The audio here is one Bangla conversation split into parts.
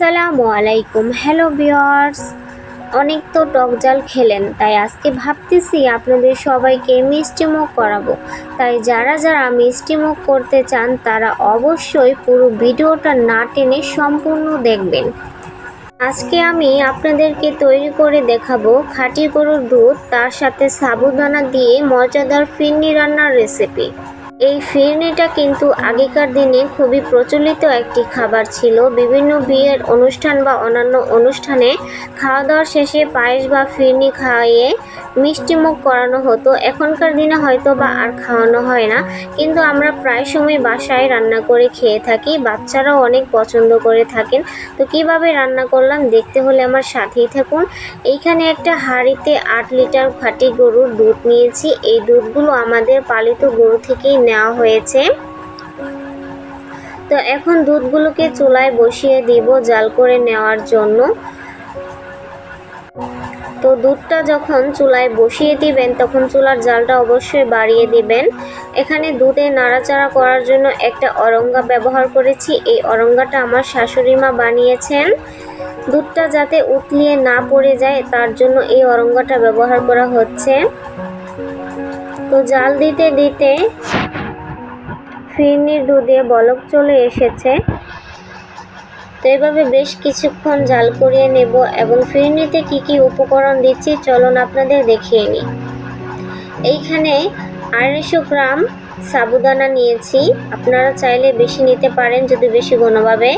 আসসালামু আলাইকুম। হ্যালো ভিউয়ার্স, অনেক তো টক জাল খেলেন, তাই আজকে ভাবতেছি আপনাদের সবাইকে মিষ্টি মুখ করাবো। তাই যারা যারা মিষ্টি মুখ করতে চান তারা অবশ্যই পুরো ভিডিওটা না টেনে সম্পূর্ণ দেখবেন। আজকে আমি আপনাদেরকে তৈরি করে দেখাবো খাঁটি গরুর দুধ, তার সাথে সাবুদানা দিয়ে মজাদার ফিরনি রান্নার রেসিপি। এই ফিরনিটা কিন্তু আগেকার দিনে খুবই প্রচলিত একটি খাবার ছিল। বিভিন্ন বিয়ের অনুষ্ঠান বা অন্যান্য অনুষ্ঠানে খাওয়া দাওয়ার শেষে পায়েস বা ফিরনি খাইয়ে মিষ্টিমুখ করানো হতো। এখনকার দিনে হয়তো বা আর খাওয়ানো হয় না, কিন্তু আমরা প্রায় সময় বাসায় রান্না করে খেয়ে থাকি। বাচ্চারাও অনেক পছন্দ করে থাকেন। তো কিভাবে রান্না করলাম দেখতে হলে আমার সাথেই থাকুন। এইখানে একটা হাঁড়িতে 8 লিটার খাঁটি গরুর দুধ নিয়েছি। এই দুধগুলো আমাদের পালিত গরু থেকেই নেওয়া হয়েছে। তো এখন দুধগুলোকে চুলায় বসিয়ে দিব জাল করে নেওয়ার জন্য। তো দুধটা যখন চুলায় বসিয়ে দিবেন তখন চুলার জালটা অবশ্যই বাড়িয়ে দিবেন। এখানে দুধে নাড়াচাড়া করার জন্য একটা অরঙ্গা ব্যবহার করেছি। এই অরঙ্গাটা আমার শাশুড়ি মা বানিয়েছেন। দুধটা যাতে উতলিয়ে না পড়ে যায় তার জন্য এই অরঙ্গাটা ব্যবহার করা হচ্ছে। তো জাল দিতে দিতে ফিরনির দুধে বলক চলে এসেছে। তো এভাবে বেশ কিছুক্ষণ জাল করিয়ে নেব। এবং ফিরনিতে কি কি উপকরণ দিচ্ছি চলুন আপনাদের দেখিয়ে নিই। এইখানে 250 গ্রাম সাবুদানা নিয়েছি। আপনারা চাইলে বেশি নিতে পারেন যদি বেশি ঘনভাবে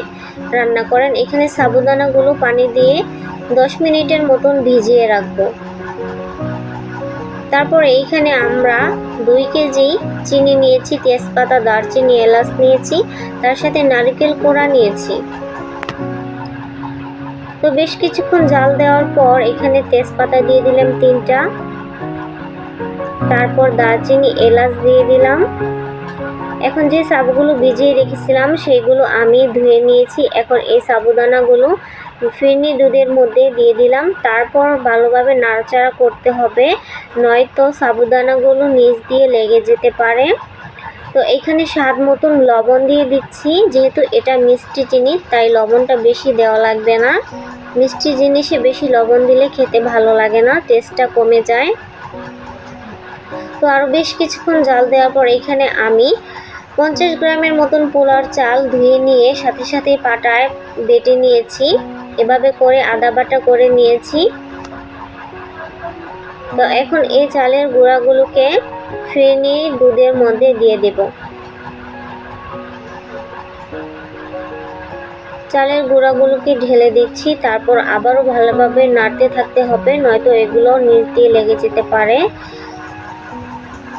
রান্না করেন। এখানে সাবুদানাগুলো পানি দিয়ে 10 মিনিটের মতন ভিজিয়ে রাখবো। তারপর এইখানে আমরা 2 কেজি চিনি নিয়েছি, তেজপাতা, দারচিনি, এলাচ নিয়েছি, তার সাথে নারকেল কোড়া নিয়েছি। তো বেশ কিছুক্ষণ জাল দেওয়ার পর এখানে তেজপাতা দিয়ে দিলাম 3টা, তারপর দারচিনি, এলাচ দিয়ে দিলাম। এখন যে সাবুগুলো ভিজিয়ে রেখেছিলাম সেইগুলো আমি ধুয়ে নিয়েছি। এখন এই সাবুদানাগুলো ফিরনি দুধের মধ্যে দিয়ে দিলাম। তারপর ভালোভাবে নাড়াচাড়া করতে হবে, নয়তো সাবুদানাগুলো নিচ দিয়ে লেগে যেতে পারে। তো এখানে স্বাদ মতন লবণ দিয়ে দিচ্ছি। যেহেতু এটা মিষ্টি জিনিস তাই লবণটা বেশি দেওয়া লাগবে না। মিষ্টি জিনিসে বেশি লবণ দিলে খেতে ভালো লাগে না, টেস্টটা কমে যায়। তো আরও বেশ কিছুক্ষণ জাল দেওয়ার পর এখানে আমি 50 গ্রামের মতন পোলার চাল ধুয়ে নিয়ে সাথে সাথে পাটায় বেটে নিয়েছি। এভাবে করে আদা বাটা করে নিয়েছি। তো এখন এই চালের গুঁড়াগুলোকে ফিরনি দুধের মধ্যে দিয়ে দেব। চালের গুঁড়াগুলোকে ঢেলে দিচ্ছি। তারপর আবারও ভালোভাবে নাড়তে থাকতে হবে, নয়তো এগুলো নিচ দিয়ে লেগে যেতে পারে।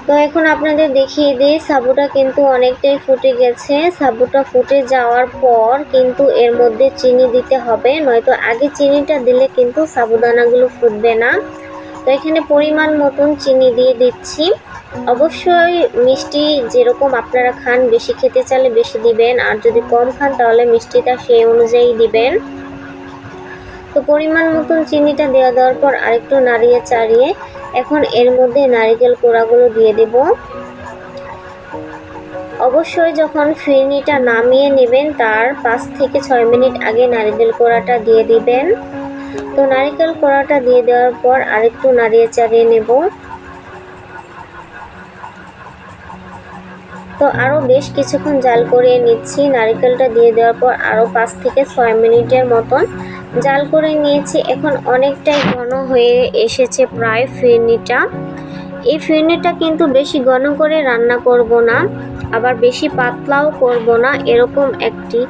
তো এখন আপনাদের দেখিয়ে দিই, সাবুটা কিন্তু অনেকটাই ফুটে গেছে। সাবুটা ফুটে যাওয়ার পর কিন্তু এর মধ্যে চিনি দিতে হবে, নয়তো আগে চিনিটা দিলে কিন্তু সাবুদানাগুলো ফুটবে না। তো এখানে পরিমাণ মতন চিনি দিয়ে দিচ্ছি। অবশ্যই মিষ্টি যেরকম আপনারা খান, বেশি খেতে চাইলে বেশি দিবেন, আর যদি কম খান তাহলে মিষ্টিটা সেই অনুযায়ী দিবেন। তো পরিমাণ মতন চিনিটা দেওয়ার পর আরেকটু নাড়িয়ে চাড়িয়ে এখন এর মধ্যে নারকেল কোড়াগুলো দিয়ে দেব। অবশ্যই যখন ফিরনিটা নামিয়ে নেবেন তার 5 থেকে 6 মিনিট আগে নারকেল কোড়াটা দিয়ে দিবেন। তো নারকেল কোড়াটা দিয়ে দেওয়ার পর আরেকটু নাড়িয়ে চাড়িয়ে নেব। তো আরও বেশ কিছুক্ষণ জাল করিয়ে নিচ্ছি। নারকেলটা দিয়ে দেওয়ার পর আরও 5 থেকে 6 মিনিটের মতন জাল করে নিয়েছি। এখন অনেকটাই ঘন হয়ে এসেছে প্রায় ফিরনিটা। এই ফিরনিটা কিন্তু বেশি ঘন করে রান্না করব না, আবার বেশি পাতলাও করব না, এরকম একটি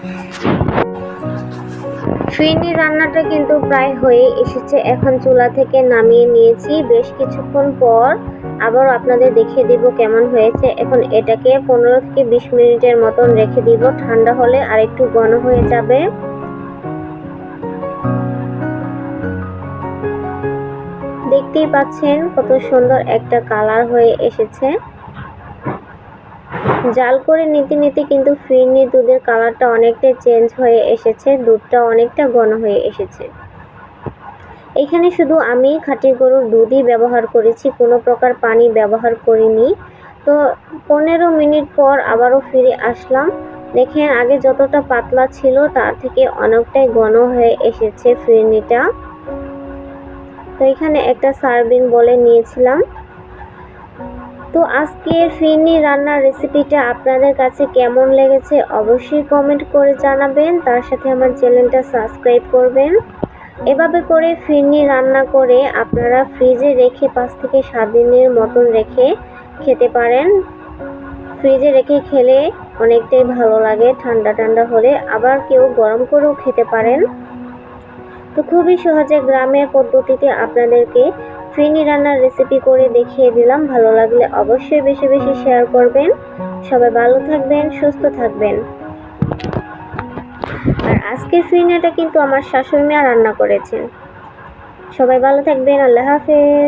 ফিরনি রান্নাটা কিন্তু প্রায় হয়ে এসেছে। এখন চুলা থেকে নামিয়ে নিয়েছি। বেশ কিছুক্ষণ পর আবার আপনাদের দেখিয়ে দিব কেমন হয়েছে। এখন এটাকে 15 থেকে 20 মিনিটের মতন রেখে দিব, ঠান্ডা হলে আরেকটু ঘন হয়ে যাবে। দেখতেই পাচ্ছেন কত সুন্দর একটা কালার হয়ে এসেছে। জাল করে নিতে নিতে কিন্তু ফিরনি দুধের কালারটা অনেকটা চেঞ্জ হয়ে এসেছে, দুধটা অনেকটা ঘন হয়ে এসেছে। এখানে শুধু আমি খাঁটি গরুর দুধই ব্যবহার করেছি, কোনো প্রকার পানি ব্যবহার করিনি। তো 15 মিনিট পর আবারও ফিরে আসলাম। দেখেন আগে যতটা পাতলা ছিল তার থেকে অনেকটাই ঘন হয়ে এসেছে ফিরনিটা। তো এখানে একটা সার্ভিং বলে নিয়েছিলাম। তো আজকের ফিরনি রান্নার রেসিপিটা আপনাদের কাছে কেমন লেগেছে অবশ্যই কমেন্ট করে জানাবেন, তার সাথে আমার চ্যানেলটা সাবস্ক্রাইব করবেন। এভাবে করে ফিরনি রান্না করে আপনারা ফ্রিজে রেখে 5 থেকে 7 দিনের মতন রেখে খেতে পারেন। ফ্রিজে রেখে খেলে অনেকটাই ভালো লাগে, ঠান্ডা ঠান্ডা হলে আবার কেউ গরম করেও খেতে পারেন। তো খুবই সহজে গ্রামের পদ্ধতিতে আপনাদেরকে ফিরনি রান্নার রেসিপি করে দেখিয়ে দিলাম। ভালো লাগলে অবশ্যই বেশি বেশি শেয়ার করবেন। সবাই ভালো থাকবেন, সুস্থ থাকবেন। আর আজকের ফিরনিটা কিন্তু আমার শাশুড়ি মা রান্না করেছেন। সবাই ভালো থাকবেন। আল্লাহ হাফেজ।